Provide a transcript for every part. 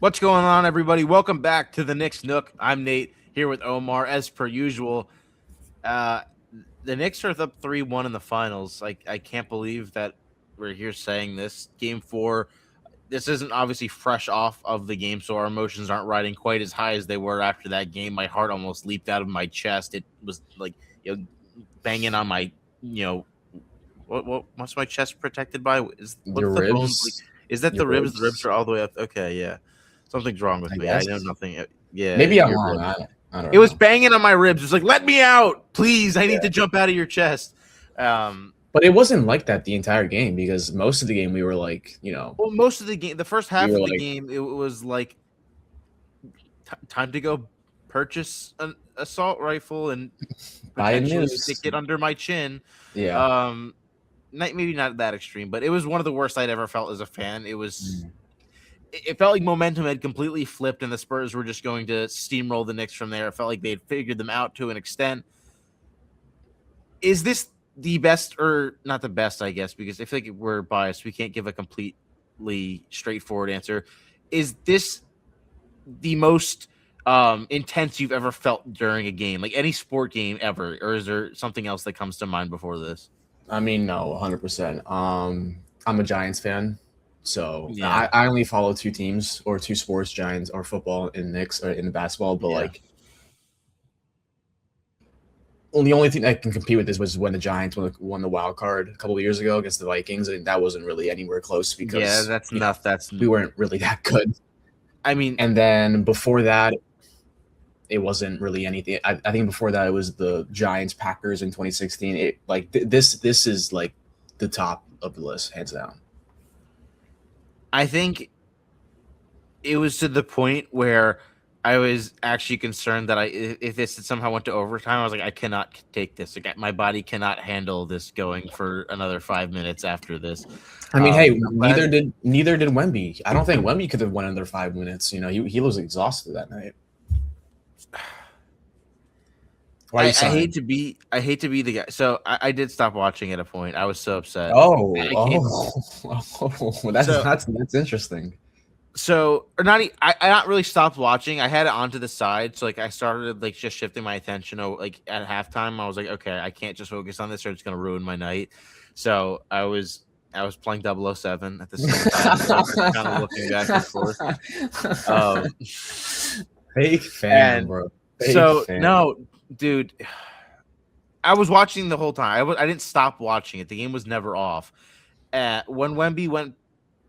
What's going on, everybody? Welcome back to the Knicks Nook. I'm Nate here with Omar, as per usual. Uh, the Knicks are up 3-1 in the finals. I can't believe that we're here saying this. Game 4. This isn't obviously fresh off of the game, so our emotions aren't riding quite as high as they were after that game. My heart almost leaped out of my chest. It was like banging on my what's my chest protected by? What's Your the bones like? ribs, Is that your the ribs? The ribs ribs, are all the way up. Okay, yeah. Something's wrong with I me. I know guess. nothing. Yeah, Maybe I'm your wrong. ribs. I don't It was know. banging on my ribs. It was like, let me out, please. I need Yeah. to jump out of your chest. Um, But it wasn't like that the entire game because most of the game we were like, well, most of the game, the first we half were of the like game, it was like time to go purchase an assault rifle and buying potentially stick news. it under my chin. Yeah. Um, maybe not that extreme, but it was one of the worst I'd ever felt as a fan. Mm. It felt like momentum had completely flipped and the Spurs were just going to steamroll the Knicks from there. It felt like they had figured them out to an extent. Is this the best, or not the best, I guess, because I feel like we're biased. We can't give a completely straightforward answer. Is this the most intense you've ever felt during a game, like any sport game ever, or is there something else that comes to mind before this? I mean, no, 100%. I'm a Giants fan, so I, Yeah, I only follow two teams or two sports: Giants or football and Knicks or in the basketball. But yeah, like, the only thing that can compete with this was when the Giants won the wild card a couple of years ago against the Vikings, and that wasn't really anywhere close yeah. because That's enough. we weren't really that good. I mean, And then before that, it wasn't really anything. I think before that, it was the Giants Packers in 2016. It like this is like the top of the list, hands down. I think it was to the point where I was actually concerned that if this somehow went to overtime, I was like, I cannot take this. Like, my body cannot handle this going for another 5 minutes after this. I mean, hey, I'm glad. neither did Wemby. I don't think Wemby could have won under 5 minutes. You know, he was exhausted that night. Why are I, you I hate sighing? to be I hate to be the guy. So I did stop watching at a point. I was so upset. Oh, I can't. that's So that's interesting. or not. I not really stopped watching. I had it onto the side, so like I started like just shifting my attention. Like at halftime, I was like, okay, I can't just focus on this, or it's gonna ruin my night. So I was playing 007 at the same time, so like just kind of looking back and forth. Um, Fake fan, and bro. Fake so fan. no, dude, I was watching the whole time. I didn't stop watching it. The game was never off. When Wemby went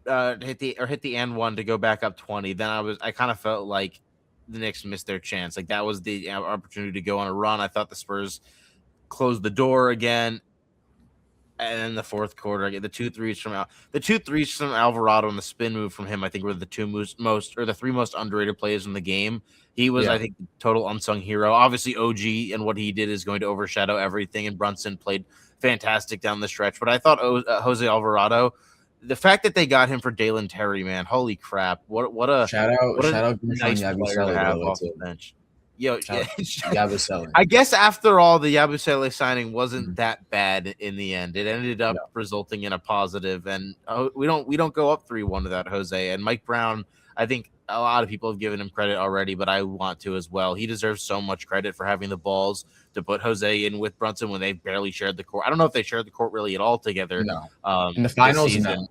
hit the and one to go back up 20, then I kind of felt like the Knicks missed their chance. Like that was the opportunity to go on a run. I thought the Spurs closed the door again. And then the fourth quarter, I get the two threes from Alvarado and the spin move from him. I think were the the three most underrated plays in the game. He was, I Yeah. think, total unsung hero. Obviously, OG and what he did is going to overshadow everything. And Brunson played fantastic down the stretch. But I thought Jose Alvarado, the fact that they got him for Dalen Terry, man, holy crap! What a Shout out Gushan nice player to Yabusele, by the have way, off the too. bench. Yo, yeah, Shout Yabusele. I guess after all, the Yabusele signing wasn't Mhm. that bad in the end. It ended up No. resulting in a positive, and we don't go up 3-1 without Jose and Mike Brown. I think a lot of people have given him credit already, but I want to as well. He deserves so much credit for having the balls to put Jose in with Brunson when they barely shared the court. I don't know if they shared the court really at all together No. In the this finals, season.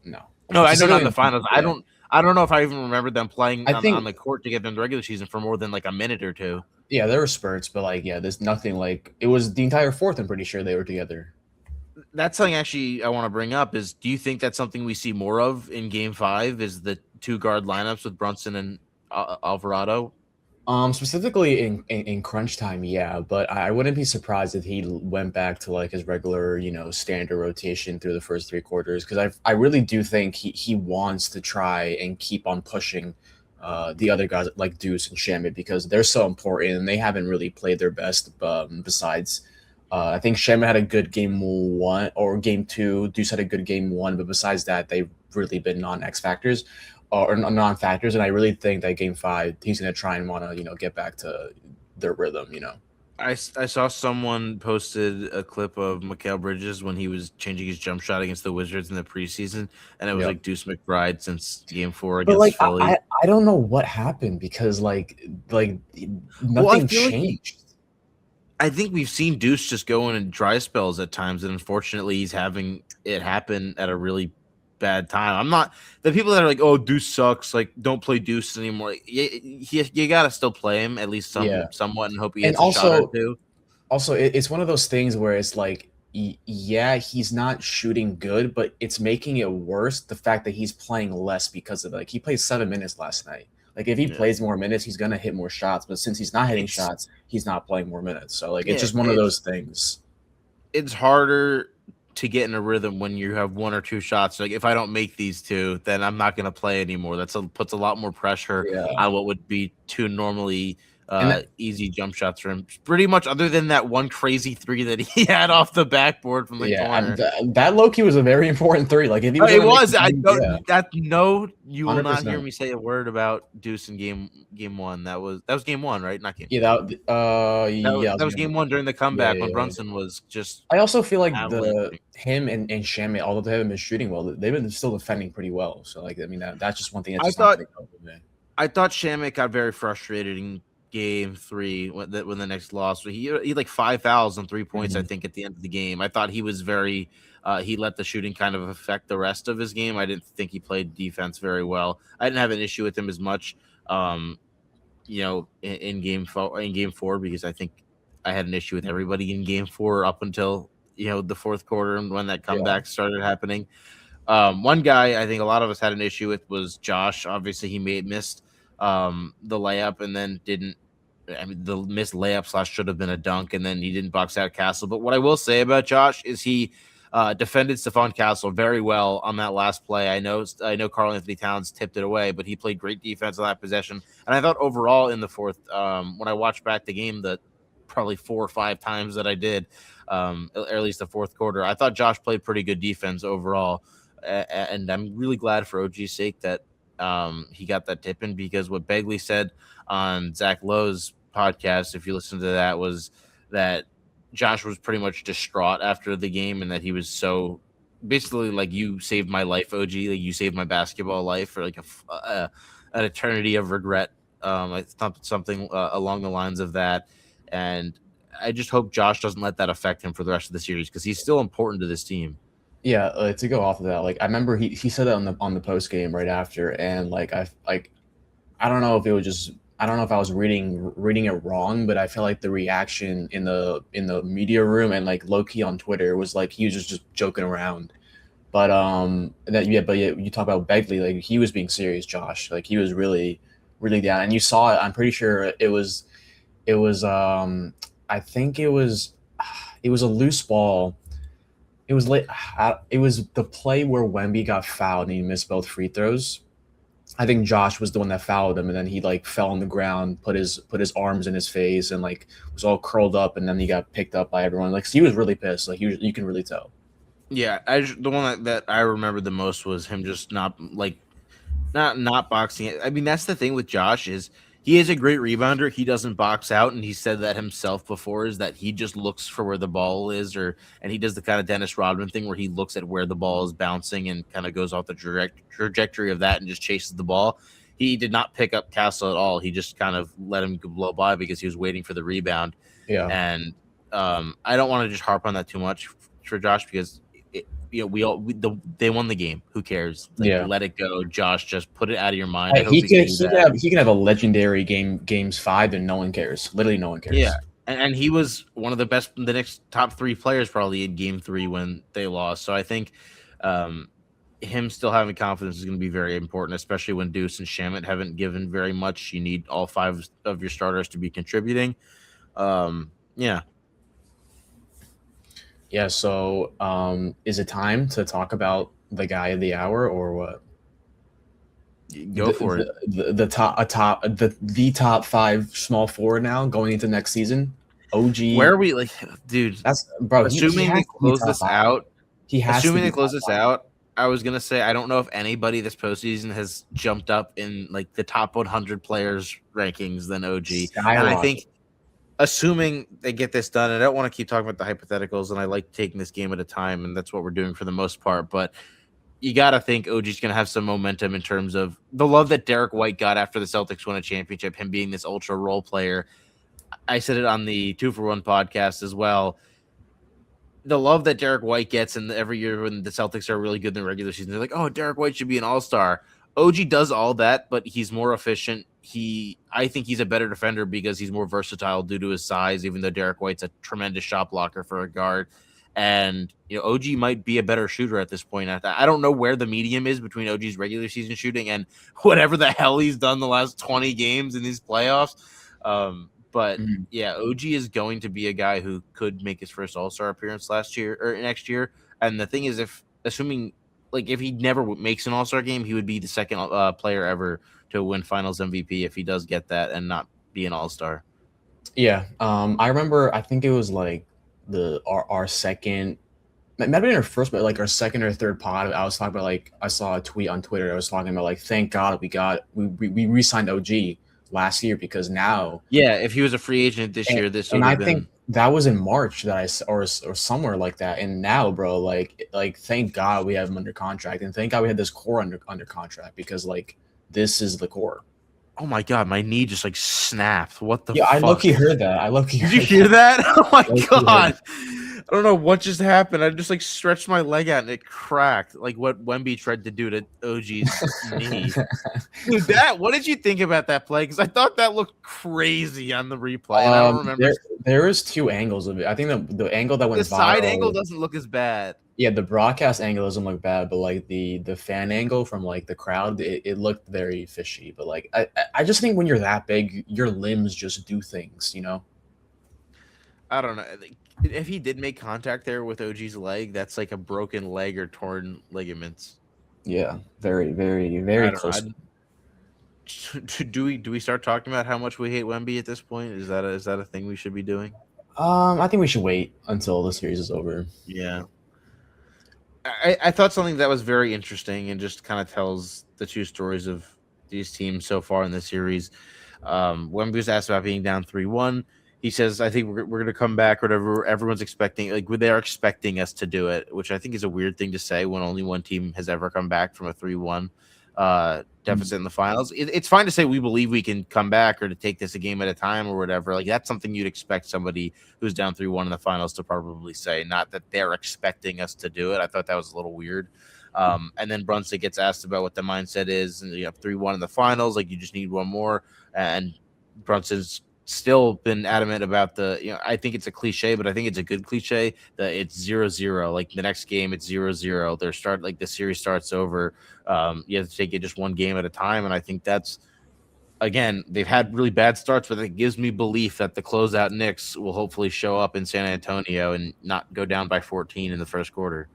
no. No. No, I know not Specifically in the finals. I yeah. don't. I don't know if I even remember them playing I on think the court together in the regular season for more than like a minute or two. yeah, there were spurts, but like yeah, there's nothing like it was the entire fourth, I'm pretty sure they were together. That's something actually I want to bring up is, do you think that's something we see more of in game 5 is the two guard lineups with Brunson and Alvarado? Specifically in crunch time, yeah, but I wouldn't be surprised if he went back to like his regular, standard rotation through the first three quarters because I really do think he wants to try and keep on pushing the other guys like Deuce and Shamit because they're so important and they haven't really played their best. Besides, I think Shamit had a good game one or game two. Deuce had a good game one, but besides that, they've really been non X factors or non-factors. And I really think that game five, he's going to try and want to, get back to their rhythm. I saw someone posted a clip of Mikal Bridges when he was changing his jump shot against the Wizards in the preseason, and it was Yep. like Deuce McBride since game 4 But against like, Philly. I don't know what happened because like Well, I nothing feel like changed. I think we've seen Deuce just go in dry spells at times, and unfortunately, he's having it happen at a really bad time. I'm not the people that are like, "Oh, Deuce sucks," like don't play Deuce anymore. Like, you gotta still play him at least Yeah, somewhat, and hope he and hits a shot or two. also it's one of those things where it's like yeah, he's not shooting good, but it's making it worse the fact that he's playing less because of it. Like he played 7 minutes last night. Like if he Yeah, plays more minutes, he's gonna hit more shots. But since he's not hitting it's shots, he's not playing more minutes. So like it's yeah, just one of those things. it's harder to get in a rhythm when you have one or two shots. Like if I don't make these two, then I'm not going to play anymore. Puts a lot more pressure Yeah, on what would be two normally and that, easy jump shots for him. Pretty much, other than that one crazy three that he had off the backboard from the yeah, corner. that low key was a very important three. Like if he was It gonna make was. I yeah, don't. That no. You will not hear 100%. me say a word about Deuce in game one. That was game one, right? Not game Yeah, two. yeah, I was That was gonna, game one during the yeah, comeback yeah, when yeah. Brunson was just I also feel like the avalanching. him and Shamit, although they haven't been shooting well, they've been still defending pretty well. So like I mean that's just one thing that's I just not thought going to help with me. I thought Shamit got very frustrated in game three when the next loss. He had like 5 fouls and 3 points, I Mhm. think, at the end of the game. I thought he was very he let the shooting kind of affect the rest of his game. I didn't think he played defense very well. I didn't have an issue with him as much, in game four because I think I had an issue with everybody in game four up until the fourth quarter and when that Yeah, comeback started happening. One guy I think a lot of us had an issue with was Josh. Obviously, he missed the layup and then didn't. I mean, the missed layup slash should have been a dunk, and then he didn't box out Castle. But what I will say about Josh is he defended Stephon Castle very well on that last play. I know Karl-Anthony Towns tipped it away, but he played great defense on that possession. And I thought overall in the fourth, when I watched back the game, the probably 4 or 5 times that I did, or at least the fourth quarter, I thought Josh played pretty good defense overall and I'm really glad for OG's sake that he got that tip in because what Begley said on Zach Lowe's podcast, if you listen to that, was that Josh was pretty much distraught after the game and that he was so basically like you saved my life, OG, like you saved my basketball life for like an eternity of regret. I thought something along the lines of that, and I just hope Josh doesn't let that affect him for the rest of the series because he's still important to this team. yeah. To go off of that, like I remember he said that on the post game right after, and I don't know if it was just I don't know if I was reading it wrong, but I felt like the reaction in the media room and like low key on Twitter was like he was just joking around. But but yeah, you talk about Begley, like he was being serious, Josh. Like he was really down, and you saw it. I'm pretty sure it was I think it was a loose ball. It was late. It was the play where Wemby got fouled and he missed both free throws. I think Josh was the one that fouled him, and then he like fell on the ground, put his arms in his face, and like was all curled up, and then he got picked up by everyone. Like so he was really pissed. Like you can really tell. Yeah, the one that I remember the most was him just not boxing it. I mean, that's the thing with Josh is he is a great rebounder. He doesn't box out, and he said that himself before is that he just looks for where the ball is, and he does the kind of Dennis Rodman thing where he looks at where the ball is bouncing and kind of goes off the trajectory of that and just chases the ball. He did not pick up Castle at all. He just kind of let him blow by because he was waiting for the rebound. Yeah, And I don't want to just harp on that too much for Josh because they won the game. Who cares? Like, yeah. let it go, Josh. Just put it out of your mind. I He hope he can could do he could that. have a legendary games 5 and no one cares. Literally no one Yeah, cares. and he was one of the best, the next top three players probably in game three when they lost. So I think um, him still having confidence is going to be very important, especially when Deuce and Shamit haven't given very much. You need all five of your starters to be contributing. Yeah, Yeah, so is it time to talk about the guy of the hour or what? go for it. The top 5 small forward now going into next season. Where OG, are we, like, dude? that's bro. He Assuming they has to be close top this 5. out, He has to assuming be they close top this 5. out, I was gonna say I don't know if anybody this postseason has jumped up in like the top 100 players rankings than OG, and I Skyrocket. think assuming they get this done, I don't want to keep talking about the hypotheticals, and I like taking this game at a time, and that's what we're doing for the most part. But you got to think OG's going to have some momentum in terms of the love that Derek White got after the Celtics won a championship, him being this ultra role player. I said it on the 2-for-1 podcast as well. The love that Derek White gets, and every year when the Celtics are really good in the regular season, they're like, "Oh, Derek White should be an all-star." OG does all that, but he's more efficient. I think he's a better defender because he's more versatile due to his size, even though Derek White's a tremendous shot blocker for a guard. And OG might be a better shooter at this point. I don't know where the medium is between OG's regular season shooting and whatever the hell he's done the last 20 games in these playoffs. But yeah, OG is going to be a guy who could make his first All-Star appearance next year. And the thing is, if he never makes an All-Star game, he would be the second player ever to win Finals MVP if he does get that and not be an All-Star. Yeah, I remember. I think it was like our second, it might have been our first, but like our second or third pod. I was talking about I saw a tweet on Twitter. I was talking about thank God we re-signed OG last year because now. Yeah, if he was a free agent this year, this would and have I think that was in March that or somewhere like that. And now, bro, thank God we have him under contract, and thank God we had this core under contract because this is the core. Oh my God, my knee just snapped. What the? Yeah, fuck? I low-key heard that. Did you hear that? Oh my God. I don't know what just happened. I just stretched my leg out and it cracked, like what Wemby tried to do to OG's knee. Dude, what did you think about that play? Because I thought that looked crazy on the replay. And I don't remember. There is two angles of it. I think the angle that went the side angle doesn't look as bad. Yeah, the broadcast angle doesn't look bad, but the fan angle from the crowd, it looked very fishy. But I just think when you're that big, your limbs just do things, I don't know. If he did make contact there with OG's leg, that's like a broken leg or torn ligaments. Yeah, very, very, very close. Do we start talking about how much we hate Wemby at this point? Is that a thing we should be doing? I think we should wait until the series is over. Yeah. I thought something that was very interesting and just kind of tells the two stories of these teams so far in the series. Wemby was asked about being down 3-1. He says, I think we're going to come back, or whatever. Everyone's expecting, they're expecting us to do it, which I think is a weird thing to say when only one team has ever come back from a 3-1 deficit in the finals. It's fine to say we believe we can come back or to take this a game at a time or whatever. That's something you'd expect somebody who's down 3-1 in the finals to probably say, not that they're expecting us to do it. I thought that was a little weird. And then Brunson gets asked about what the mindset is, and you have 3-1 in the finals, you just need one more. And Brunson's still been adamant about I think it's a cliche, but I think it's a good cliche that it's 0-0. The next game, it's 0-0. The series starts over. You have to take it just one game at a time. And I think that's, again, they've had really bad starts, but it gives me belief that the closeout Knicks will hopefully show up in San Antonio and not go down by 14 in the first quarter.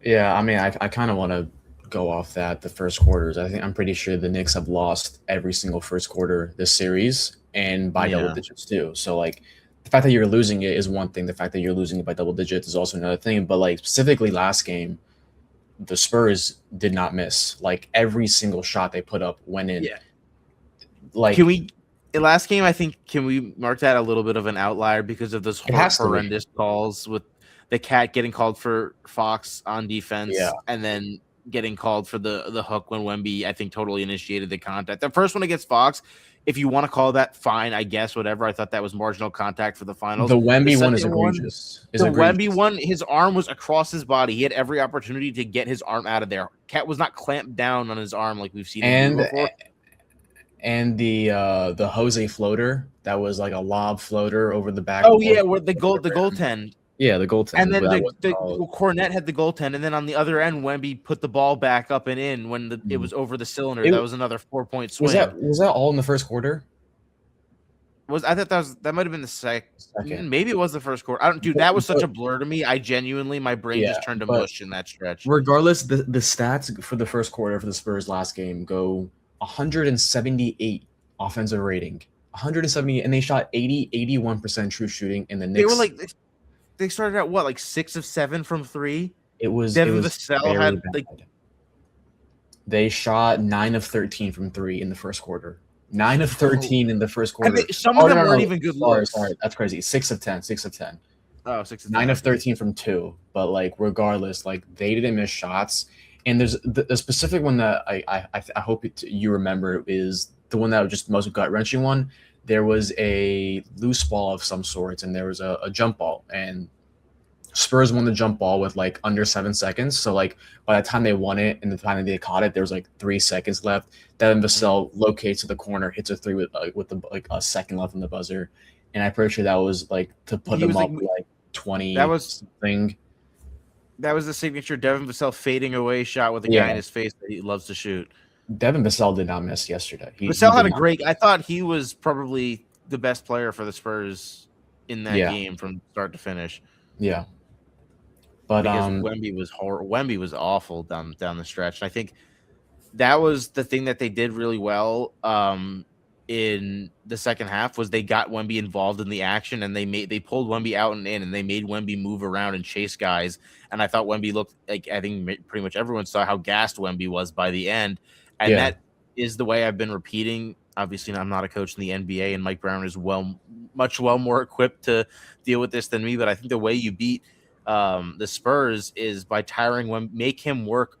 Yeah, I mean, I kind of want to go off that, the first quarters. I'm pretty sure the Knicks have lost every single first quarter this series, and by double digits too. So the fact that you're losing it is one thing. The fact that you're losing it by double digits is also another thing. But specifically last game, the Spurs did not miss. Every single shot they put up went in. Yeah. Last game, I think, can we mark that a little bit of an outlier because of those horrendous calls with the cat getting called for Fox on defense, and then getting called for the hook when Wemby, I think, totally initiated the contact. The first one against Fox, if you want to call that, fine, I guess, whatever. I thought that was marginal contact for the finals. The Wemby one is egregious. Wemby one, his arm was across his body. He had every opportunity to get his arm out of there. Cat was not clamped down on his arm like we've seen him before. And the Jose floater, that was a lob floater over the back. Oh yeah, where the goaltend. Yeah, the goaltend. And then Cornette had the goaltend, and then on the other end, Wemby put the ball back up and in when it was over the cylinder. That was another 4-point swing. Was that all in the first quarter? I thought that might have been the second. Maybe it was the first quarter. That was such a blur to me. I genuinely, my brain just turned to mush in that stretch. Regardless, the stats for the first quarter for the Spurs last game go 178 offensive rating, 170, and they shot 81% true shooting. In the Knicks, they were they started at 6 of 7 from 3. It was Devin Vassell had they shot 9 of 13 from 3 in the first quarter. 9 of 13 in the first quarter. Some of them weren't even good looks. Sorry, that's crazy. 6 of 10. 6 of 10. Oh, 6 of 10. 9 of 13 from 2. But regardless, they didn't miss shots. And there's the specific one that I hope you remember is the one that was just the most gut wrenching one. There was a loose ball of some sorts, and there was a jump ball, and Spurs won the jump ball with like under 7 seconds. So like by the time they won it and the time that they caught it, there was like 3 seconds left. Devin Vassell locates to the corner, hits a three with the, like a second left on the buzzer, and I'm pretty sure that was like to put them up like 20 that was something. That was the signature Devin Vassell fading away shot with a guy in his face that he loves to shoot. Devin Vassell did not miss yesterday. Vassell had a great. I thought he was probably the best player for the Spurs in that game from start to finish. Yeah, but because Wemby was horrible. Wemby was awful down the stretch. And I think that was the thing that they did really well in the second half was they got Wemby involved in the action, and they pulled Wemby out and in, and they made Wemby move around and chase guys. And I thought Wemby looked like, I think pretty much everyone saw how gassed Wemby was by the end. And that is the way I've been repeating. Obviously, I'm not a coach in the NBA, and Mike Brown is much more equipped to deal with this than me. But I think the way you beat the Spurs is by tiring Wemby, make him work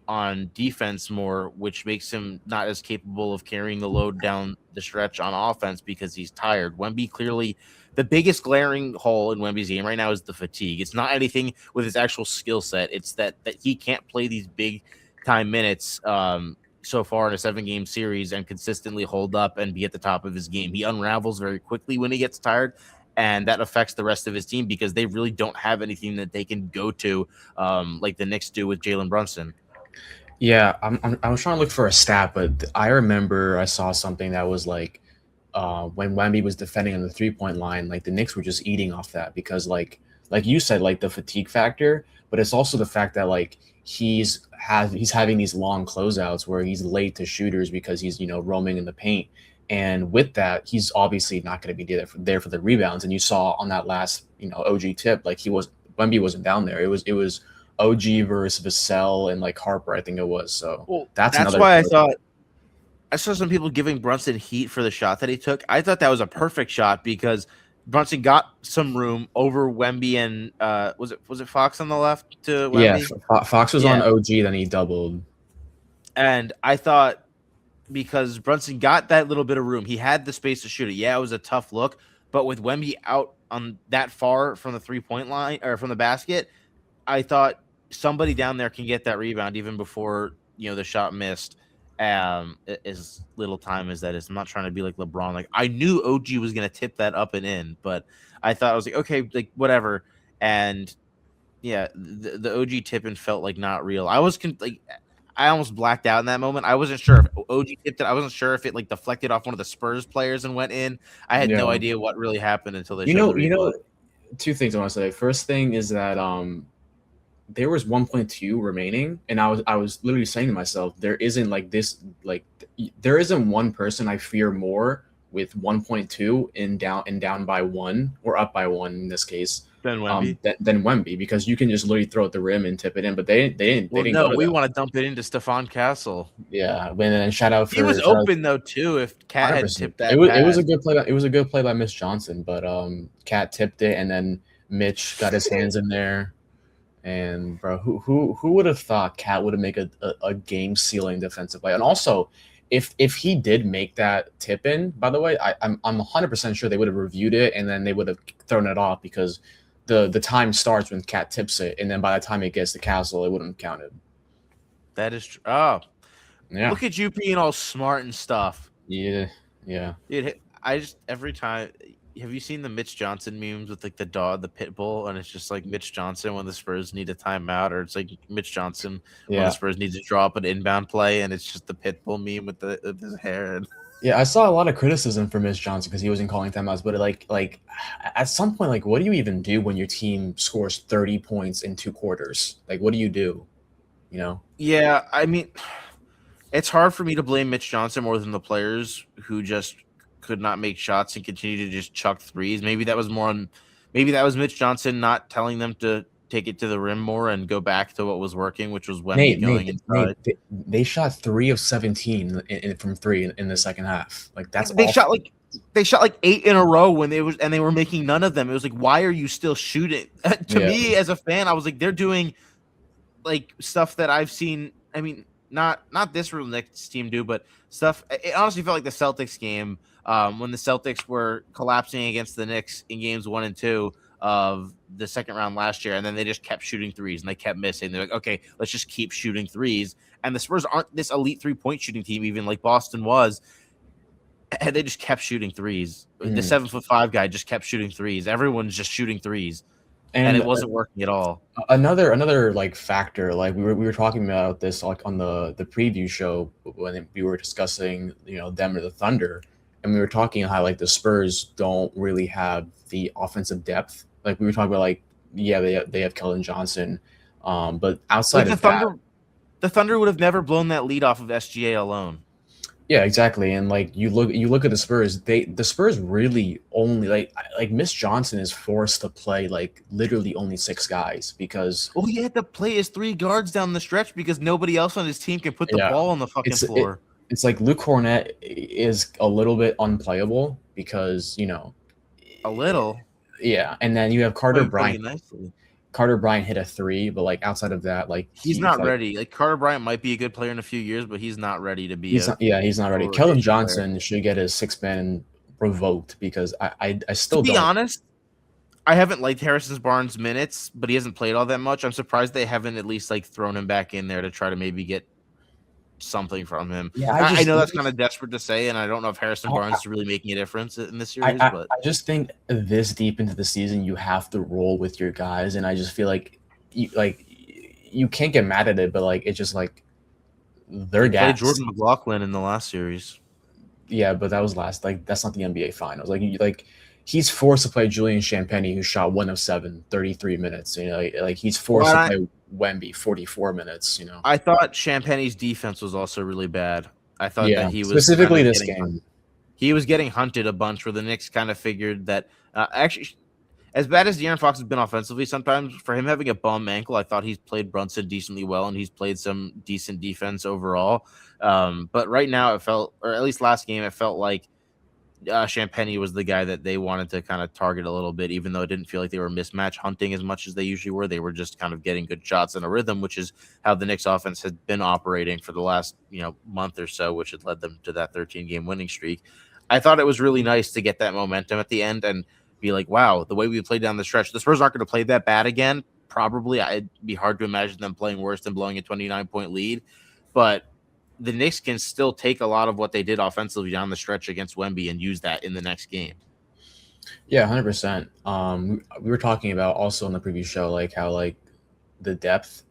on defense more, which makes him not as capable of carrying the load down the stretch on offense because he's tired. Wemby clearly, the biggest glaring hole in Wemby's game right now is the fatigue. It's not anything with his actual skill set. It's that he can't play these big time minutes so far in a 7-game series and consistently hold up and be at the top of his game. He unravels very quickly when he gets tired, and that affects the rest of his team because they really don't have anything that they can go to like the Knicks do with Jalen Brunson. Yeah, I was trying to look for a stat, but I remember I saw something that was like when Wemby was defending on the 3-point line, like the Knicks were just eating off that because like you said, like the fatigue factor, but it's also the fact that like he's having these long closeouts where he's late to shooters because he's roaming in the paint, and with that he's obviously not going to be there for the rebounds. And you saw on that last OG tip, like Wemby wasn't down there. It was OG versus Vassell and like Harper, I think it was. So that's why I saw some people giving Brunson heat for the shot that he took. I thought that was a perfect shot because Brunson got some room over Wemby and was it Fox on the left to Wemby? Yeah, Fox was on OG, then he doubled. And I thought because Brunson got that little bit of room, he had the space to shoot it. Yeah, it was a tough look, but with Wemby out on that far from the 3-point line or from the basket, I thought somebody down there can get that rebound even before the shot missed. As little time as that is, I'm not trying to be like LeBron. Like I knew OG was gonna tip that up and in, but I thought I was like, okay, like whatever. And yeah, the OG tipping felt like not real. I was I almost blacked out in that moment. I wasn't sure if OG tipped it. I wasn't sure if it like deflected off one of the Spurs players and went in. I had no idea what really happened until they showed the replay. Two things I want to say. First thing is that there was 1.2 remaining, and I was literally saying to myself, there isn't there isn't one person I fear more with 1.2 and down by 1 or up by 1 in this case than Wemby. Than Wemby, because you can just literally throw at the rim and tip it in, but they didn't. No, we want to dump it into Stephon Castle. Yeah, and then shout out for he was open though too. If Cat had tipped that, it was a good play. It was a good play by Mitch Johnson, but Cat tipped it, and then Mitch got his hands in there. And bro, who would have thought Cat would have made a game sealing defensive play? And also, if he did make that tip in, by the way, I'm 100% sure they would have reviewed it and then they would have thrown it off because the time starts when Cat tips it, and then by the time it gets to Castle, it wouldn't have counted. That is true. Oh, yeah. Look at you being all smart and stuff. Yeah. Dude, I just every time. Have you seen the Mitch Johnson memes with like the dog, the pit bull, and it's just like Mitch Johnson when the Spurs need a timeout, or it's like Mitch Johnson when the Spurs need to draw up an inbound play, and it's just the pit bull meme with his hair. And yeah, I saw a lot of criticism for Mitch Johnson because he wasn't calling timeouts, but like at some point, like what do you even do when your team scores 30 points in 2 quarters? Like what do you do? Yeah, I mean, it's hard for me to blame Mitch Johnson more than the players who just could not make shots and continue to just chuck threes. Maybe that was Mitch Johnson not telling them to take it to the rim more and go back to what was working, which was Wemby going inside. They shot 3 of 17 from 3 in the second half. Like that's they shot like 8 in a row when they were making none of them. It was like, why are you still shooting? To me as a fan, I was like, they're doing like stuff that I've seen. I mean, not this real Knicks team do, but stuff. It honestly felt like the Celtics game when the Celtics were collapsing against the Knicks in games 1 and 2 of the second round last year, and then they just kept shooting threes and they kept missing. They're like, okay, let's just keep shooting threes. And the Spurs aren't this elite 3-point shooting team, even like Boston was. And they just kept shooting threes. The 7'5" guy just kept shooting threes. Everyone's just shooting threes, and it wasn't working at all. Another like factor, like we were talking about this like on the preview show when we were discussing them or the Thunder, and we were talking how like the Spurs don't really have the offensive depth. Like we were talking about like they have Keldon Johnson, but outside of that, the Thunder would have never blown that lead off of SGA alone. Yeah, exactly. And like you look at the Spurs, the Spurs really only like Miss Johnson is forced to play like literally only 6 guys because he had to play his 3 guards down the stretch because nobody else on his team can put the ball on the fucking floor. It's like Luke Cornett is a little bit unplayable because a little. Yeah, and then you have Carter Bryant. Carter Bryant hit a 3, but like outside of that, like he's not ready. Like Carter Bryant might be a good player in a few years, but he's not ready to be. He's not ready. Keldon Johnson should get his 6-man revoked because I still to be honest, I haven't liked Harrison Barnes' minutes, but he hasn't played all that much. I'm surprised they haven't at least like thrown him back in there to try to maybe get something from him. Yeah, I know that's kind of desperate to say, and I don't know if Harrison Barnes is really making a difference in this series. But I just think this deep into the season, you have to roll with your guys, and I just feel like you can't get mad at it, but like it's just like they're gassed. Jordan McLaughlin in the last series. Yeah, but that was last. Like that's not the NBA Finals. Like he's forced to play Julian Champagnie, who shot 1 of 7, 33 minutes. Like he's forced to play Wemby 44 minutes. I thought Champagnie's defense was also really bad. I thought that he was specifically this game. He was getting hunted a bunch, where the Knicks kind of figured that actually, as bad as De'Aaron Fox has been offensively, sometimes for him having a bum ankle, I thought he's played Brunson decently well, and he's played some decent defense overall. But right now, it felt, or at least last game, it felt like Champagnie was the guy that they wanted to kind of target a little bit, even though it didn't feel like they were mismatch hunting as much as they usually were. They were just kind of getting good shots in a rhythm, which is how the Knicks offense had been operating for the last month or so, which had led them to that 13-game winning streak. I thought it was really nice to get that momentum at the end and be like, wow, the way we played down the stretch, the Spurs aren't going to play that bad again. Probably. It'd be hard to imagine them playing worse than blowing a 29-point lead, but the Knicks can still take a lot of what they did offensively down the stretch against Wemby and use that in the next game. Yeah, 100%. We were talking about also on the previous show, like how like the depth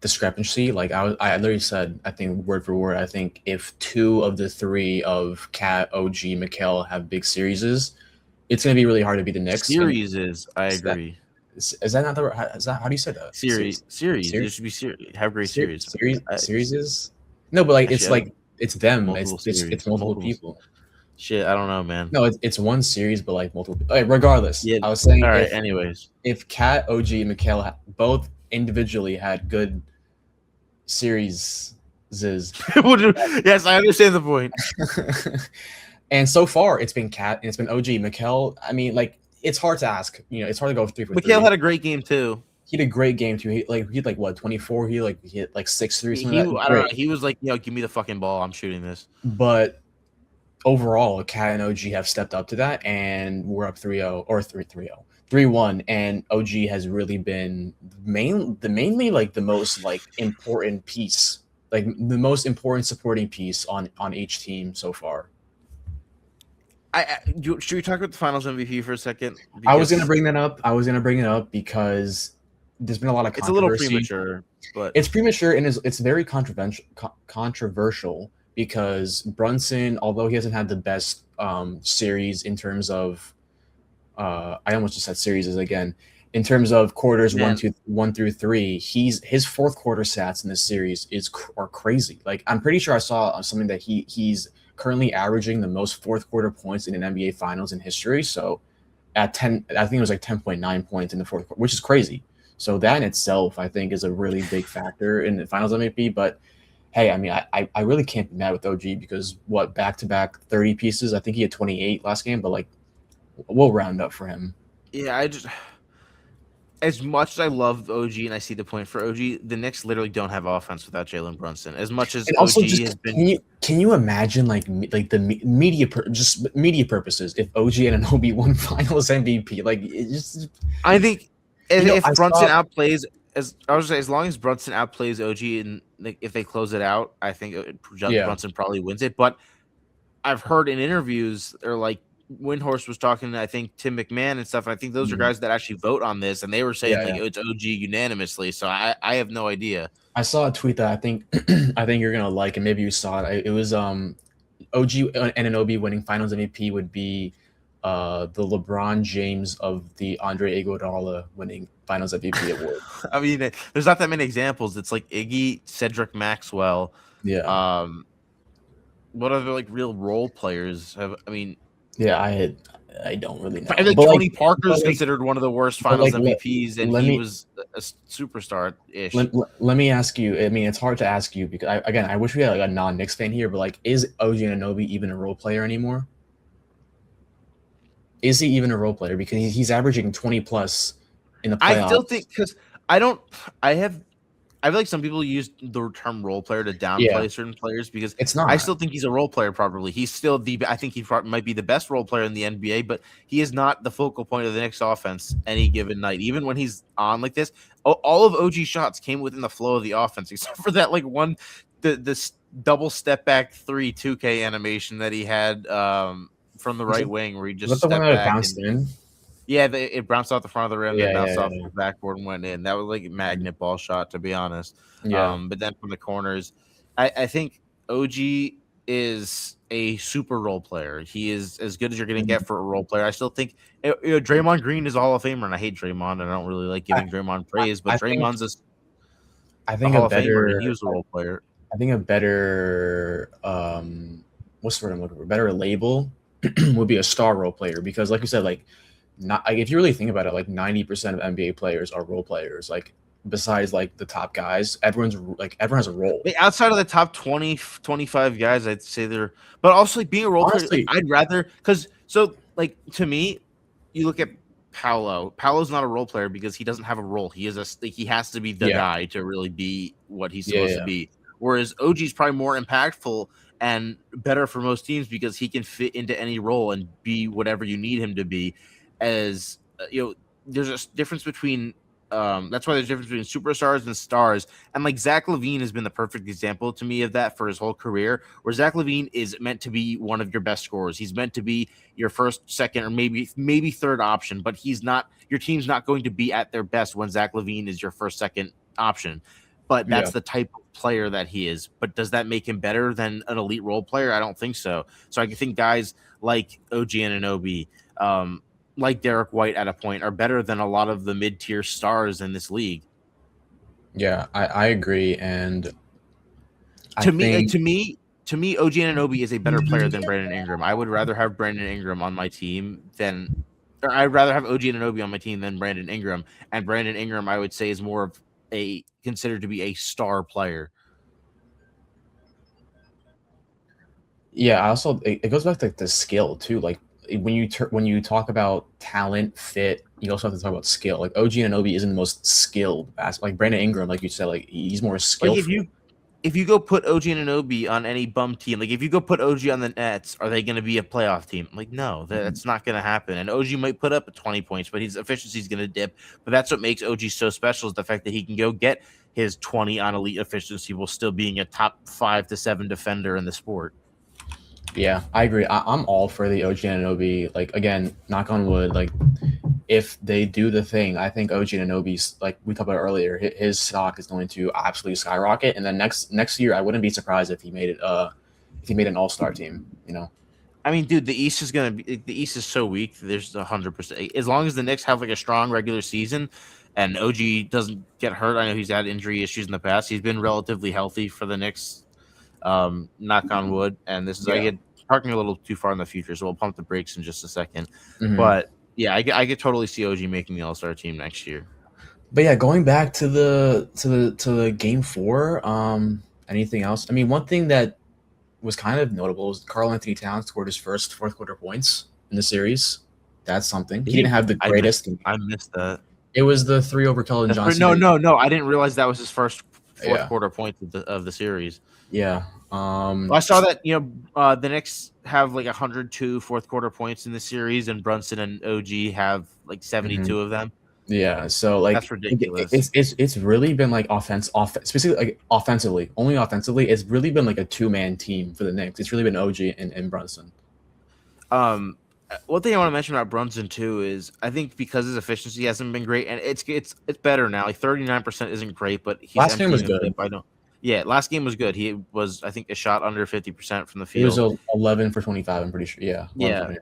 discrepancy. Like I literally said, I think word for word, I think if 2 of the 3 of Cat, OG, Mikal have big series, it's going to be really hard to beat the Knicks. Series, I agree. Is that not the? Is that how do you say that? Series. It should be series. Have great series. Series is. No, but like it's them. It's multiple people. Shit, I don't know, man. No, it's one series, but like multiple. Like, regardless, I was saying. All right. Anyways, if Cat, OG, and Mikal both individually had good series, yes, I understand the point. And so far, it's been Cat and it's been OG. Mikal, I mean, like it's hard to ask. It's hard to go 3 for 3. Mikal had a great game too. He had a great game too. He had what 24. He hit like 6 threes. I don't know. He was like, give me the fucking ball. I'm shooting this. But overall, Cat and OG have stepped up to that, and we're up 3-0 or 3-1. And OG has really been mainly like the most like important piece, like the most important supporting piece on each team so far. Should we talk about the Finals MVP for a second? Because I was going to bring it up because there's been a lot of controversy. It's a little premature, but it's premature and it's very controversial because Brunson, although he hasn't had the best series in terms of, I almost just said series again, in terms of quarters 1 through 3, his fourth quarter stats in this series are crazy. Like I'm pretty sure I saw something that he's currently averaging the most fourth quarter points in an NBA Finals in history. So at 10, I think it was like 10.9 points in the fourth quarter, which is crazy. So that in itself, I think, is a really big factor in the Finals MVP. But hey, I mean, I really can't be mad with OG because back-to-back 30 pieces. I think he had 28 last game, but like we'll round up for him. Yeah, as much as I love OG and I see the point for OG, the Knicks literally don't have offense without Jalen Brunson. As much as And also, OG just has been, can you imagine like the media just media purposes if OG and Anunoby won Finals MVP? Like it just I think I if Brunson saw outplays, as I was say, as long as Brunson outplays OG and like, if they close it out, I think yeah. Brunson probably wins it. But I've heard in interviews, or like Windhorse was talking to, I think, Tim McMahon and stuff. And I think those are Mhm. guys that actually vote on this, and they were saying Yeah, like yeah. it's OG unanimously. So I have no idea. I saw a tweet that I think I think you're gonna like, and maybe you saw it. It was OG and Anunoby winning Finals MVP would be the LeBron James of the Andre Iguodala winning Finals MVP award. I mean, there's not that many examples. It's like Iggy, Cedric Maxwell. Yeah, Um, what other like real role players have? I mean, yeah. I don't really I know, think Tony Parker is considered one of the worst but Finals like MVPs, and let he me was a superstar ish. let me ask you. I mean, it's hard to ask you because I wish we had like a non-Knicks fan here, but like, is OG Anunoby even a role player anymore? Is he even a role player? Because he's averaging 20 plus in the I still playoffs. think because I don't. I have. I feel like some people use the term role player to Yeah, downplay certain players because it's I not. still think he's a role player. Probably he's still the. I think he might be the best role player in the NBA, but he is not the focal point of the Knicks offense any given night. Even when he's on like this, all of OG shots came within the flow of the offense, except for that like one, the double step back 2K animation that he had from the Was right it wing where he was that just the one stepped that it back bounced and in? yeah, it bounced off the front of the rim, then Yeah, bounced yeah, off yeah, the backboard and went in. That was like a magnet ball shot, to be honest. yeah. But then from the corners, I think OG is a super role player. He is as good as you're going to Mhm. get for a role player. I still think Draymond Green is a Hall of Famer, and I hate Draymond. And I don't really like I, giving Draymond praise, but I think Draymond's I a think a Hall of Famer, and he better was a role player. I think a better what's the word I'm looking for? Better label would be a star role player because, like you said, like not like, if you really think about it, like 90% of NBA players are role players. Like besides like the top guys, everyone has a role. I mean, outside of the top 20, 25 guys, I'd say they're, but also like being a role player, like Honestly, I'd rather, because so like to me, you look at Paolo. Paolo's not a role player because he doesn't have a role. He is like, he has to be the yeah, guy to really be what he's yeah, supposed to yeah, be. Whereas OG's probably more impactful and better for most teams because he can fit into any role and be whatever you need him to be. As there's a difference between that's why there's a difference between superstars and stars. And like Zach LaVine has been the perfect example to me of that for his whole career, where Zach LaVine is meant to be one of your best scorers. He's meant to be your first, second, or maybe third option, but he's not. Your team's not going to be at their best when Zach LaVine is your first, second option. But yeah. that's the type of player that he is. But does that make him better than an elite role player? I don't think so. So I think guys like OG Anunoby, like Derek White at a point, are better than a lot of the mid-tier stars in this league. Yeah, I agree, and I To me, think OG Anunoby is a better player than Brandon Ingram. I would rather have Brandon Ingram on my team than, or I'd rather have OG Anunoby on my team than Brandon Ingram. And Brandon Ingram, I would say, is more of considered to be a star player. yeah. I also it goes back to the skill too. Like when you talk about talent, fit, you also have to talk about skill. Like OG Anunoby isn't the most skilled like Brandon Ingram, like you said, like he's more Like skillful. if you go put OG Anunoby on any bum team, like if you go put OG on the Nets, are they going to be a playoff team? Like, no, Mhm. that's not going to happen. And OG might put up 20 points, but his efficiency is going to dip. But that's what makes OG so special is the fact that he can go get his 20 on elite efficiency while still being a top 5 to 7 defender in the sport. Yeah, I agree. I'm all for the OG Anunoby. Like again, knock on wood. Like if they do the thing, I think OG Anunoby's, like we talked about earlier, his stock is going to absolutely skyrocket. And then next year, I wouldn't be surprised if he made it. If he made an All-Star team. You know. I mean, dude, the East is going to be, the East is so weak. There's 100%. As long as the Knicks have like a strong regular season and OG doesn't get hurt, I know he's had injury issues in the past. He's been relatively healthy for the Knicks. Knock on wood. And this is, I Yeah. get parking a little too far in the future, so we'll pump the brakes in just a second. Hmm. But yeah, I could totally see OG making the All-Star team next year. But yeah, going back to the game four. Anything else? I mean, one thing that was kind of notable was Karl-Anthony Towns scored his first fourth quarter points in the series. That's something. He didn't have the I miss greatest. I missed that. It was the 3 over Keldon Johnson. No. I didn't realize that was his first fourth Yeah. quarter points of the series. Yeah. Well, I saw that the Knicks have like 102 fourth quarter points in the series, and Brunson and OG have like 72 of them. Yeah, so like That's ridiculous. it's really been like specifically like offensively, only offensively. It's really been like a 2-man team for the Knicks. It's really been OG and Brunson. One thing I want to mention about Brunson too is I think because his efficiency hasn't been great, and it's better now. Like 39% isn't great, but he's Last game was emptying the good. clip. I don't. Yeah, last game was good. He was, I think, a shot under 50% from the It was field. 11 for 25. I'm pretty sure. Yeah. 11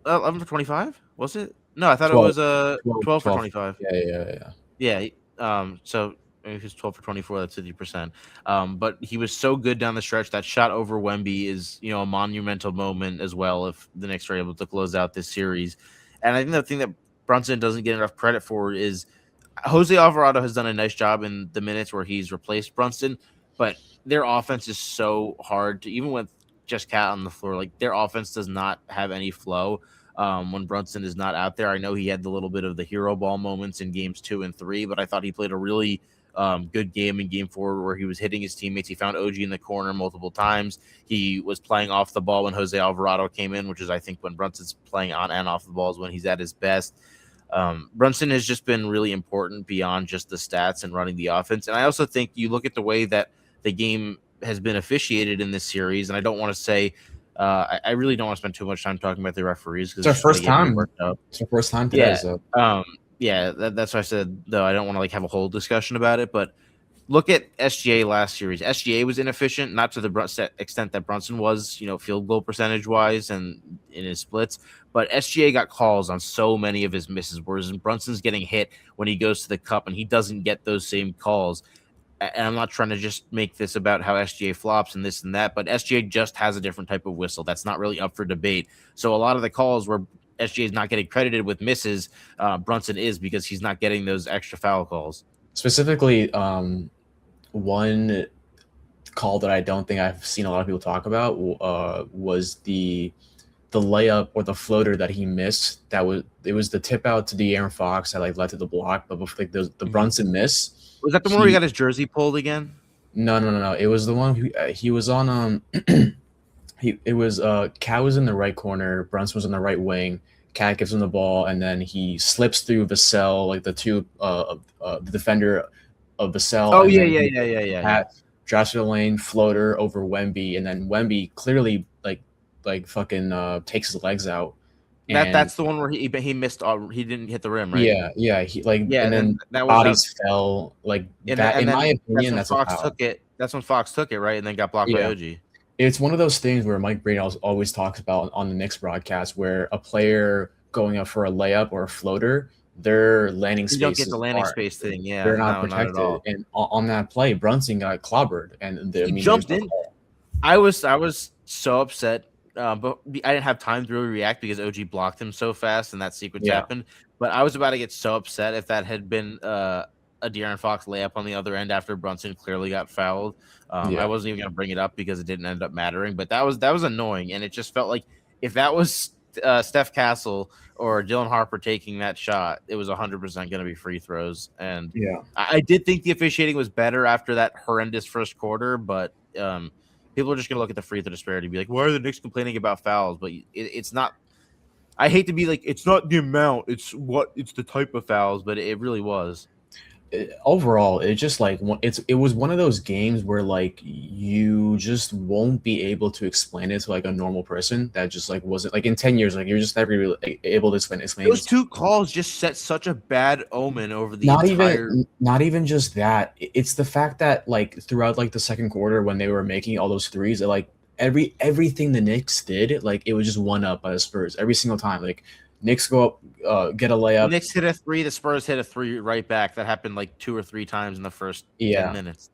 Yeah. 11 for 25. Was it? No, I thought 12, it was 12 for 25. Yeah. Yeah. So maybe he's 12 for 24. That's 50%. But he was so good down the stretch. That shot over Wemby is, a monumental moment as well if the Knicks are able to close out this series. And I think the thing that Brunson doesn't get enough credit for is Jose Alvarado has done a nice job in the minutes where he's replaced Brunson, but their offense is so hard to, even with just Cat on the floor, like their offense does not have any flow. When Brunson is not out there, I know he had the little bit of the hero ball moments in games 2 and 3, but I thought he played a really good game in game 4 where he was hitting his teammates. He found OG in the corner multiple times. He was playing off the ball when Jose Alvarado came in, which is, I think, when Brunson's playing on and off the ball is when he's at his best. Brunson has just been really important beyond just the stats and running the offense. And I also think you look at the way that the game has been officiated in this series, and I don't want to say I really don't want to spend too much time talking about the referees because It's our first time. It's our first time today. Yeah. So That's why I said though I don't want to like have a whole discussion about it, but look at SGA last series. SGA was inefficient, not to the extent that Brunson was, field goal percentage wise and in his splits. But SGA got calls on so many of his misses, whereas Brunson's getting hit when he goes to the cup and he doesn't get those same calls. And I'm not trying to just make this about how SGA flops and this and that, but SGA just has a different type of whistle. That's not really up for debate. So a lot of the calls where SGA is not getting credited with misses, Brunson is because he's not getting those extra foul calls. Specifically, one call that I don't think I've seen a lot of people talk about was the layup or the floater that he missed. It was the tip out to De'Aaron Fox that like led to the block, but before, like the Brunson miss. Was that the one where he got his jersey pulled again? No. It was the one he was on. It was Cat was in the right corner, Brunson was in the right wing. Cat gives him the ball, and then he slips through Vassell, like the defender of Vassell. Oh yeah. Cat drives to the lane, floater over Wemby, and then Wemby clearly like fucking takes his legs out. That's the one where he missed. He didn't hit the rim, right? Yeah. And then that bodies fell like that. In my opinion, that's when Fox took it. That's when Fox took it, right, and then got blocked by OG. It's one of those things where Mike Brady always talks about on the Knicks broadcast, where a player going up for a layup or a floater, their landing space. You don't get the landing space thing. Yeah, they're not protected. Not at all. And on that play, Brunson got clobbered, and he jumped in. I was so upset. But I didn't have time to really react because OG blocked him so fast and that sequence happened. But I was about to get so upset if that had been a De'Aaron Fox layup on the other end after Brunson clearly got fouled. I wasn't even going to bring it up because it didn't end up mattering. But that was annoying, and it just felt like if that was Steph Castle or Dylan Harper taking that shot, it was 100% going to be free throws. And I did think the officiating was better after that horrendous first quarter, but people are just going to look at the free throw disparity and be like, why are the Knicks complaining about fouls? But it's not – I hate to be like, it's not the amount. It's the type of fouls, but it really was. Overall, it just like it was one of those games where like you just won't be able to explain it to like a normal person that just like wasn't like in 10 years like you're just never really able to explain those two calls just set such a bad omen over the not even just that. It's the fact that like throughout like the second quarter when they were making all those threes, it, like everything the Knicks did, like it was just one up by the Spurs every single time. Like Knicks go up, get a layup. The Knicks hit a 3. The Spurs hit a 3 right back. That happened like 2 or 3 times in the first 10 minutes.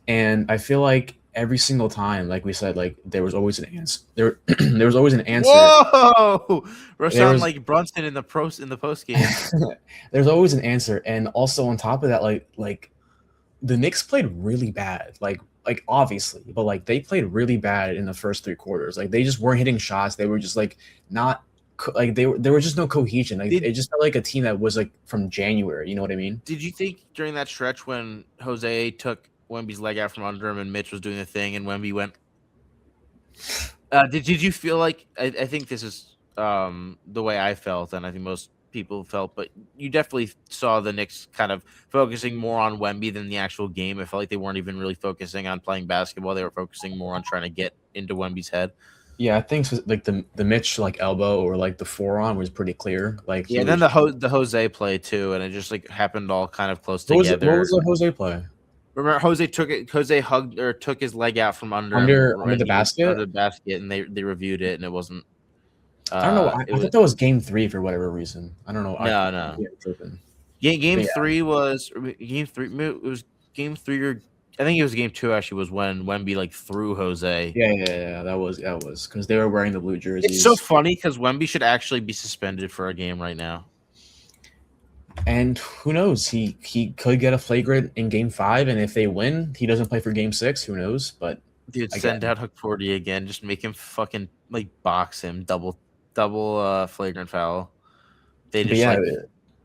And I feel like every single time, like we said, like there was always an answer. There was always an answer. Whoa, Rashawn like Brunson in the post game. There's always an answer, and also on top of that, like the Knicks played really bad. Like obviously, but like they played really bad in the first 3 quarters. Like they just weren't hitting shots. They were just like not like there was just no cohesion. Like Did it just felt like a team that was like from January. You know what I mean? Did you think during that stretch when Jose took Wemby's leg out from under him and Mitch was doing the thing and Wemby went? Did you feel like I think this is the way I felt, and I think most people felt, but you definitely saw the Knicks kind of focusing more on Wemby than the actual game. I felt like they weren't even really focusing on playing basketball; they were focusing more on trying to get into Wemby's head. Yeah, I think like the Mitch like elbow or like the forearm was pretty clear. Like Yeah, he and then was. the Jose play too, and it just like happened all kind of close What was it? What together. was the Jose play? Remember, Jose took it. Jose hugged or took his leg out from under him Under when the he was under basket? the basket, and they reviewed it, and it wasn't. I don't know. It I was thought that was game 3 for whatever reason. I don't know. no, no. Yeah, tripping. Game But yeah, three was game three. It was game three, or I think it was game two. Actually, was when Wemby like threw Jose. yeah. That was because they were wearing the blue It's so jerseys. funny because Wemby should actually be suspended for a game right now. And who knows? He could get a flagrant in game 5, and if they win, he doesn't play for game 6. Who knows? But Dude, send again, out Hook 40 again. Just make him fucking like box him. Double flagrant foul. They but just yeah, like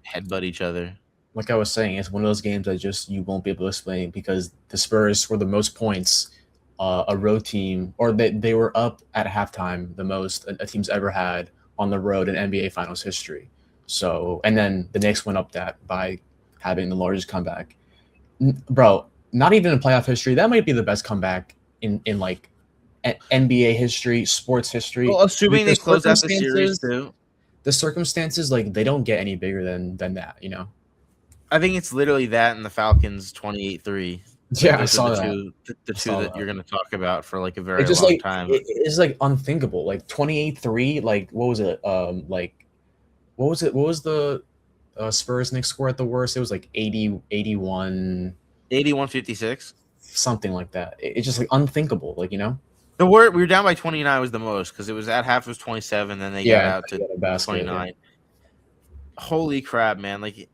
headbutt each other. like I was saying, it's one of those games that just you won't be able to explain because the Spurs scored the most points a road team, or they were up at halftime the most a team's ever had on the road in NBA Finals history. So, and then the Knicks went up that by having the largest comeback. Bro, not even in playoff history. That might be the best comeback in like NBA history, sports history. Well, assuming The they close out the series too. the circumstances, like they don't get any bigger than that, you know. I think it's literally that and the Falcons 28-3. Like Yeah, I those are saw the that. two the I two saw that you're that. gonna talk about for like a It very just long like time. it's like unthinkable. Like 28-3, like what was it? Like what was it? What was the Spurs Knicks score at the worst? It was like 80, 81, 81-56. something like that. It's just like unthinkable, like, you know? We were down by 29 was the most because it was at half it was 27, then they got Yeah, out to yeah, the basket. 29. Holy crap, man! Like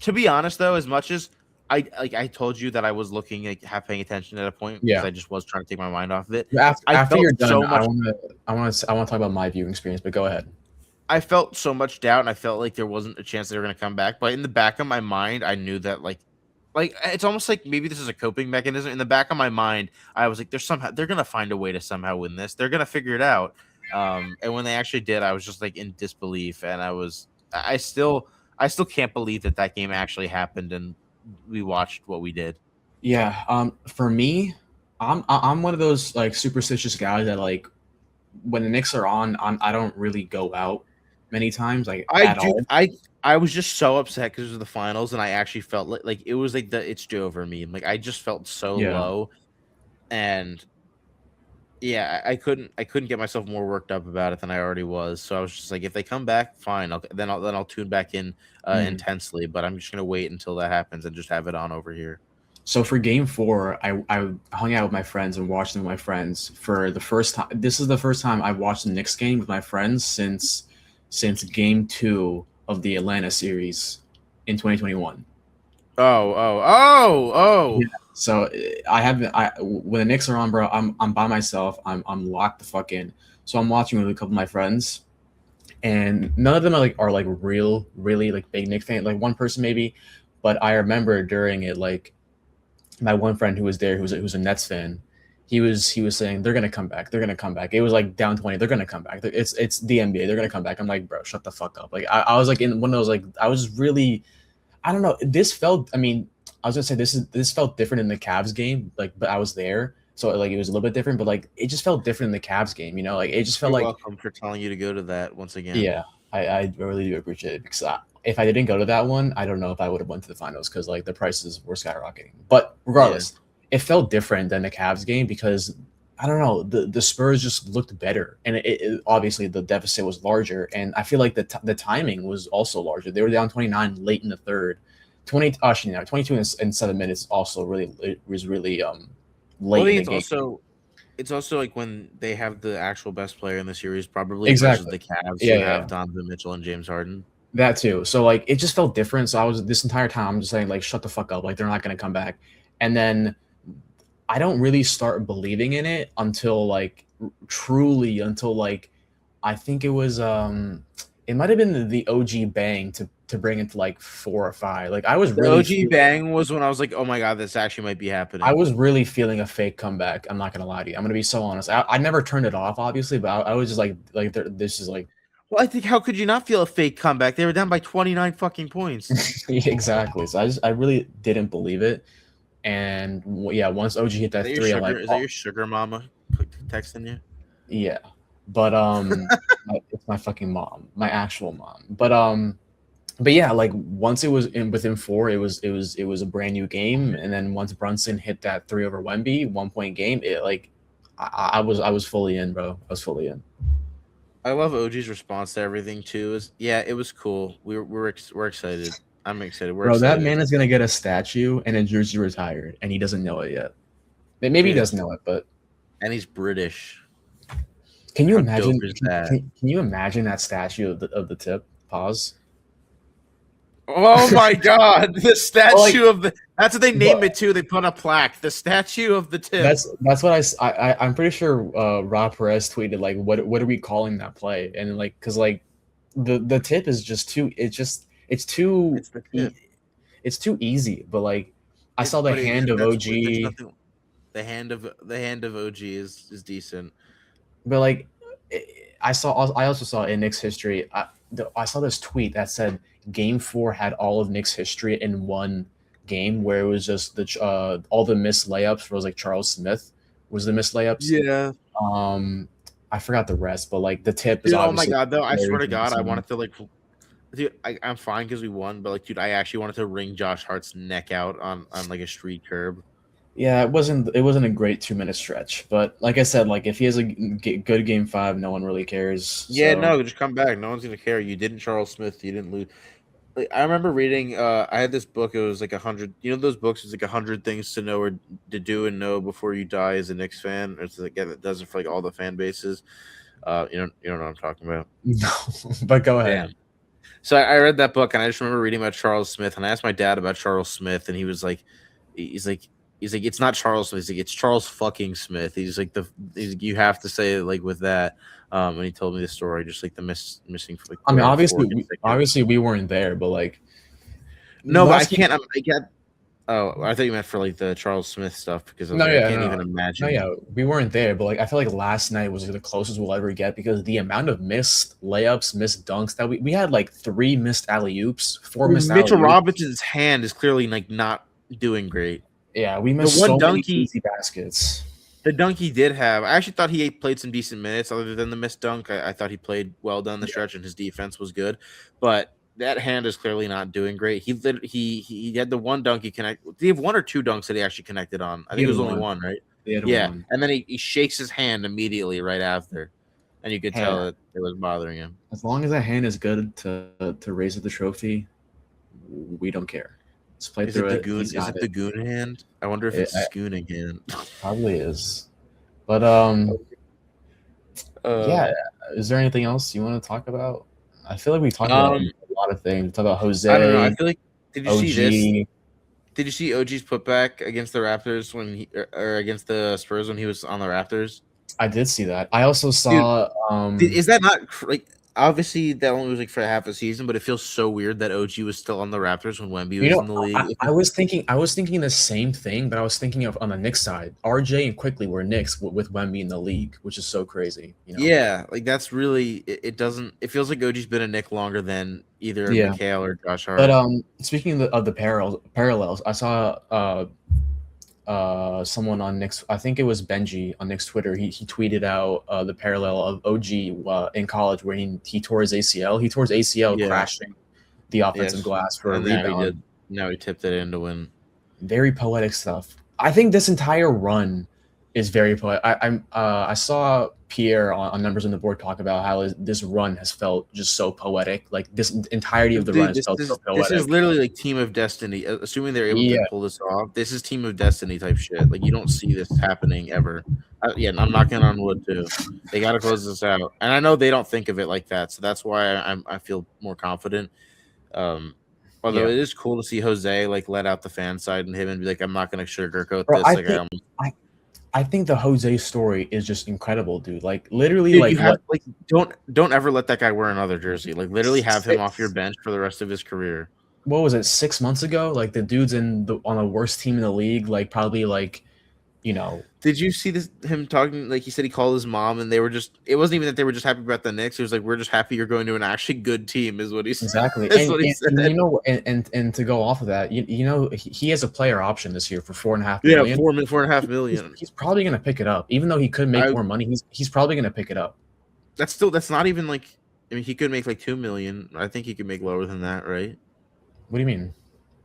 to be honest though, as much as I told you that I was looking like half paying attention at a point because Yeah. I just was trying to take my mind off of it. I After felt you're done, so much I want to talk about my viewing experience, but go ahead. I felt so much doubt and I felt like there wasn't a chance they were gonna come back. But in the back of my mind, I knew that like it's almost like maybe this is a coping mechanism. In the back of my mind, I was like, they're gonna find a way to somehow win this. They're gonna figure it out. And when they actually did, I was just like in disbelief, and I still can't believe that game actually happened, and we watched what we did. Yeah, for me, I'm one of those like superstitious guys that like when the Knicks are on, I don't really go out many times, like I at do. all. I was just so upset because it was the finals, and I actually felt like it was like the it's over me. Like I just felt so Yeah. low, and yeah, I couldn't get myself more worked up about it than I already was. So I was just like, if they come back, fine. I'll tune back in Mhm. intensely. But I'm just gonna wait until that happens and just have it on over here. So for game 4, I hung out with my friends and watched them with my friends for the first time. This is the first time I've watched the Knicks game with my friends since game 2 of the Atlanta series in 2021. Oh. Yeah. So I haven't. When the Knicks are on, bro, I'm by myself. I'm locked the fuck in. So I'm watching with a couple of my friends, and none of them are like really like big Knicks fan. Like one person maybe, but I remember during it, like my one friend who was there, who's a Nets fan, he was saying they're gonna come back. They're gonna come back. It was like down 20. They're gonna come back. It's the NBA. They're gonna come back. I'm like, bro, shut the fuck up. Like I was like in one of those like I was really I don't know. This felt. I mean, I was gonna say this felt different in the Cavs game. Like, but I was there, so like it was a little bit different. But like it just felt different in the Cavs game. You know, like it just felt You're like welcome for telling you to go to that once again. yeah. I really do appreciate it because if I didn't go to that one, I don't know if I would have went to the finals because like the prices were skyrocketing. But regardless, it felt different than the Cavs game because I don't know the Spurs just looked better, and it obviously the deficit was larger, and I feel like the timing was also larger. They were down 29 late in the third. 22 and 7 minutes also really it was really late in the game. It's also like when they have the actual best player in the series, probably versus Exactly. the Cavs who Yeah. have Donovan Mitchell and James Harden. That too. So like it just felt different. So I was this entire time I'm just saying like shut the fuck up. Like they're not gonna come back. And then I don't really start believing in it until like truly until like I think it might have been the OG bang to bring it to like 4 or 5. Like The OG bang was when I was like, oh my god, this actually might be I happening. was really feeling a fake comeback. I'm not gonna lie to you. I'm gonna be so honest. I never turned it off, obviously, but I was just like this is like Well, I think how could you not feel a fake comeback? They were down by 29 fucking points. exactly. So I really didn't believe it. And yeah, once OG hit that three, I'm like, Is that oh your sugar mama texting you? yeah. But it's my fucking mom, my actual mom. But yeah, like once it was in within 4, it was a brand new game, and then once Brunson hit that 3 over Wemby, 1 point game, it like I was fully in, bro. I was fully in. I love OG's response to everything too. Is yeah, it was cool. We're excited. I'm excited. We're Bro, that excited. man is gonna get a statue and a jersey retired, and he doesn't know it yet. Maybe he Dude, does know it, but and he's British. can you How dope imagine? is Can, that? can you imagine that statue of the tip? Pause. Oh my god, the Like, statue of the that's what they name but it too. They put a plaque. The statue of the tip. that's what I'm pretty sure Rob Perez tweeted like what are we calling that play, and like because like the tip is just too it's too It's the tip. it's too easy, but like I saw the But hand of there's OG. nothing. The hand of OG is decent. But like, I also saw in Knicks history. I saw this tweet that said Game 4 had all of Knicks history in one game, where it was just all the missed layups was like Charles Smith was the missed layups. Yeah. Um, I forgot the rest, but like the tip is Dude, oh my obviously god, though, I very swear to God, I insane. wanted to like dude, I'm fine because we won, but like, dude, I actually wanted to wring Josh Hart's neck out on like a street curb. Yeah, it wasn't a great 2 minute stretch, but like I said, like if he has a good game 5, no one really cares. Yeah, So no, just come back. No one's gonna care. You didn't Charles Smith. You didn't lose. Like, I remember reading. I had this book. It was like 100. You know those books. It's like 100 things to know or to do and know before you die as a Knicks fan. It's like yeah, that does it for like all the fan bases. You don't know what I'm talking about. no, but go ahead. Damn. So I read that book and I just remember reading about Charles Smith and I asked my dad about Charles Smith and he was like, he's like, it's not Charles Smith. He's like, it's Charles fucking Smith. He's like you have to say it like with that. And he told me the story, just like the missing for like I mean, around 4 obviously we weren't there, but like No, but I last game, can't. I can't. Oh, I thought you meant for like the Charles Smith stuff because I was no, like, I yeah, can't no, even no, imagine. yeah, we weren't there, but like I feel like last night was the closest we'll ever get because the amount of missed layups, missed dunks that we had like 3 missed alley oops, 4 Dude, missed Mitchell alley oops. Robinson's hand is clearly like not doing great. Yeah, we The missed one so many dunk he easy baskets. The dunk he did have, I actually thought he played some decent minutes other than the missed dunk. I thought he played well down the Yeah, stretch and his defense was good, but that hand is clearly not doing great. He had the one dunk he connected. Did he have one or two dunks that he actually connected on? I he think it had was only one. one, right? He had Yeah, one. and then he shakes his hand immediately right after, and you could Hey, tell that it was bothering him. as long as that hand is good to raise the trophy, we don't care. Let's play Is it through the it. goon? He's Is got it it. the goon hand? I wonder if it's It his gooning hand. probably is. But Uh, yeah, is there anything else you want to talk about? I feel like we talked about um, a lot of things. We talked about I don't know. I Jose, feel like did you see this? OG. Did you see OG's putback against the Raptors or against the Spurs when he was on the Raptors? I did see that. I also Dude, saw is that not like obviously that only was like for half a season, but it feels so weird that OG was still on the Raptors when Wemby you was know in the league. I was thinking the same thing, but I was thinking of on the Knicks side. RJ and Quickly were Knicks with Wemby in the league, which is so crazy, you know. Yeah, like that's really it doesn't it feels like OG's been a Nick longer than either Yeah. McHale or Josh But Hart. speaking of the parallels, I saw someone on Nick's, I think it was Benji on Nick's Twitter. He tweeted out the parallel of OG in college where he tore his ACL. He tore his ACL Yeah. crashing the offensive Yes. glass for a And now he rebound. did. Now he tipped it in to win. Very poetic stuff. I think this entire run is very poetic. I saw Pierre on Numbers on the Board talk about how this run has felt just so poetic. Like this entirety of the run Dude, has felt so this is poetic. literally like Team of Destiny. Assuming they're able to Yeah, pull this off, this is Team of Destiny type shit. Like you don't see this happening ever. Yeah, I'm knocking on wood too. They got to close this out, and I know they don't think of it like that, so that's why I feel more confident. Although yeah. it is cool to see Jose like let out the fan side and him and be like, I'm not going to sugarcoat Bro, this. Like I think the Jose story is just incredible, dude. Like literally, Dude, like you have what like don't ever let that guy wear another jersey. Like literally have him off your six, bench for the rest of his career. what was it, 6 months ago? Like the dude's on the worst team in the league. Like probably like you know Did you see this him talking like he said he called his mom and they were just it wasn't even that they were just happy about the Knicks. It was like we're just happy you're going to an actually good team is what he said. exactly. Is what he And said. you know and to go off of that, he has a player option this year for 4.5 Yeah, million. 4.5 He's, million. he's probably gonna pick it up, even though he could make I more money. He's probably gonna pick it up. that's not even like I mean he could make like 2 million. I think he could make lower than that, right? What do you mean?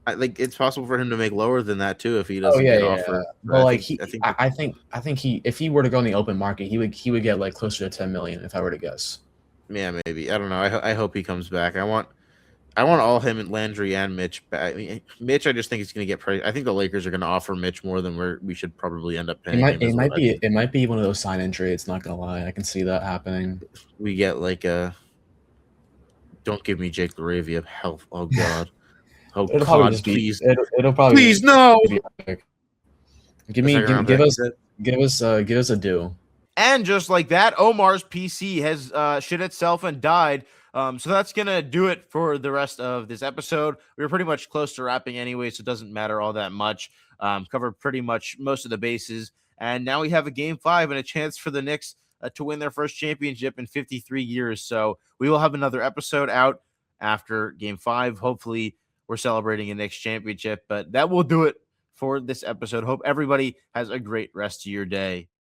Like it's possible for him to make lower than that too if he Oh doesn't yeah, get yeah. offered. But like I think I think he if he were to go in the open market, he would get like closer to 10 million if I were to guess. yeah, maybe. I don't know. I hope he comes back. I want all him and Landry and Mitch back. I mean, Mitch, I just think he's going to get praised. I think the Lakers are going to offer Mitch more than we should probably end up It paying might him. Is what I think. it might be one of those sign and trades. Not gonna lie, I can see that happening. We get like a don't give me Jake LaRavia. Help! Oh God! Oh It'll probably God! just be Please, it'll probably please no! be like, A second round pick. give us a do. And just like that, Omar's PC has shit itself and died. So that's going to do it for the rest of this episode. We were pretty much close to wrapping anyway, so it doesn't matter all that much. Covered pretty much most of the bases. And now we have a game 5 and a chance for the Knicks to win their first championship in 53 years. So we will have another episode out after game 5. Hopefully, we're celebrating a Knicks championship, but that will do it for this episode. Hope everybody has a great rest of your day.